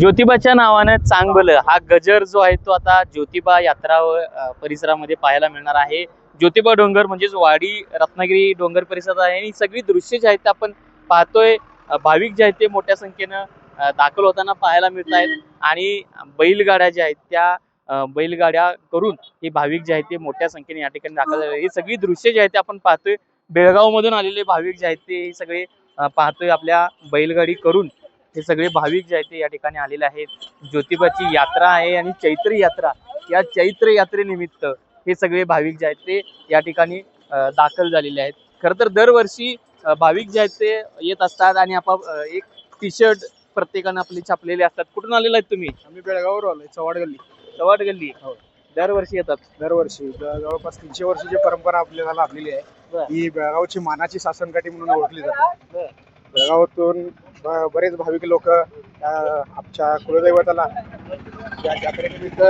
ज्योतिबाच्या नावानं चांगभलं हा गजर जो आहे तो आता ज्योतिबा यात्रा परिसरामध्ये पाहायला मिळणार आहे. ज्योतिबा डोंगर म्हणजेच वाडी रत्नागिरी डोंगर परिसरात आहे आणि सगळी दृश्य जी आहेत ते आपण पाहतोय. भाविक जे आहेत ते मोठ्या संख्येनं दाखल होताना पाहायला मिळत आहेत आणि बैलगाड्या ज्या आहेत त्या बैलगाड्या करून हे भाविक जे आहेत ते मोठ्या संख्येने या ठिकाणी दाखल झाले. ही सगळी दृश्य जे आहेत ते आपण पाहतोय. बेळगाव मधून आलेले भाविक जे आहेत ते सगळे पाहतोय आपल्या बैलगाडी करून हे सगळे भाविक जे आहेत ते या ठिकाणी आलेले आहेत. ज्योतिबाची यात्रा आहे आणि चैत्र यात्रा, या चैत्र यात्रेनिमित्त हे सगळे भाविक जे आहेत ते या ठिकाणी दाखल झालेले आहेत. खरं तर दरवर्षी भाविक जे आहेत ते येत असतात आणि एक टी शर्ट प्रत्येकानं आपले छापलेले असतात. कुठून आलेले आहेत तुम्ही? आम्ही बेळगाववर आलोय, चव्हाड गल्ली. चव्हाड गल्ली. हो. दरवर्षी येतात. दरवर्षी जवळपास 300 वर्षाची परंपरा आपल्याला लाभलेली आहे. ही बेळगावची मानाची शासनकाठी म्हणून ओळखली जाते. बेळगावातून बरेच भाविक लोक आमच्या कुलदैवताला या यात्रेनिमित्त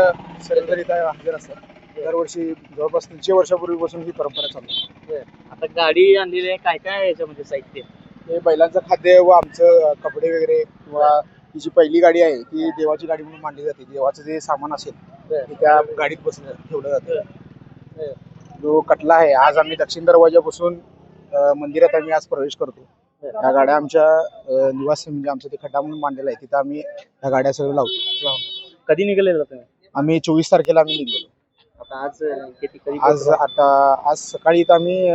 सरेंदर हजर असतात. दरवर्षी जवळपास 300 वर्षापूर्वीपासून ही परंपरा चालू आहे. आता गाडी आणलेली आहे, काय काय आहे याच्यामध्ये साहित्य? हे बैलांचं खाद्य व आमचं कपडे वगैरे, किंवा ही जी पहिली गाडी आहे ती देवाची गाडी म्हणून मानली जाते. देवाचं जे सामान असेल ते त्या गाडीत ठेवलं जातं. जो कटला आहे, आज आम्ही दक्षिण दरवाजापासून मंदिरात आम्ही आज प्रवेश करतो. ह्या गाड्या आमच्या निवास म्हणजे आमचं ते खड्डा म्हणून मांडलेला आहे, तिथं आम्ही ह्या गाड्या सगळं लावतो. कधी निघालेला तुम्ही? आम्ही 24 तारखेला आम्ही निघलेलो. आता कधी आज सकाळी इथं आम्ही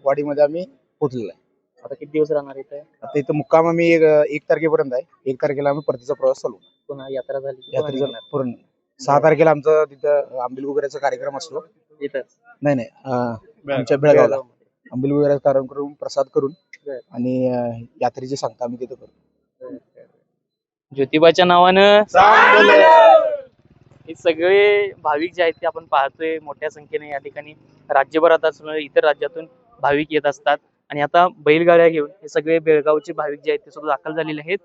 वाडीमध्ये आम्ही पोहोचलेलो आहे. आता किती दिवस राहणार इथे? आता इथं मुक्काम आम्ही 1 तारखेपर्यंत आहे. 1 तारखेला आम्ही परतीचा प्रवास चालू. पुन्हा यात्रा झाली? यात्रेचा पूर्ण 6 तारखेला आमचा तिथं आंबील वगैरेचा कार्यक्रम असतो. इथं नाही आमच्या बेळगावला आंबील वगैरे कार्यक्रम करून प्रसाद करून आणि यात्रेची सांगता आम्ही तिथं करतो. ज्योतिबाच्या नावानं हे सगळे भाविक जे आहेत ते आपण पाहतोय मोठ्या संख्येने या ठिकाणी राज्यभरात असून इतर राज्यातून भाविक येत असतात आणि आता बैलगाड्या घेऊन हे सगळे बेळगावचे भाविक जे आहेत ते सुद्धा दाखल झालेले आहेत.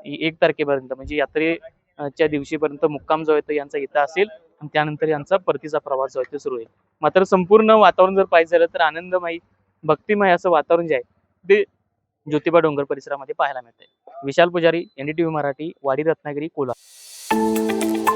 1 तारखेपर्यंत म्हणजे यात्रेच्या दिवशीपर्यंत मुक्काम जो आहे तो यांचा इथं असेल आणि त्यानंतर यांचा परतीचा प्रवास जो आहे तो सुरू होईल. मात्र संपूर्ण वातावरण जर पाहिजे झालं तर आनंदमयी भक्तिमय असं वातावरण जे आहे ते ज्योतिबा डोंगर परिसरामध्ये पाहायला मिळतंय. विशाल पुजारी, NDTV मराठी, वाडी रत्नागिरी, कोल्हापूर.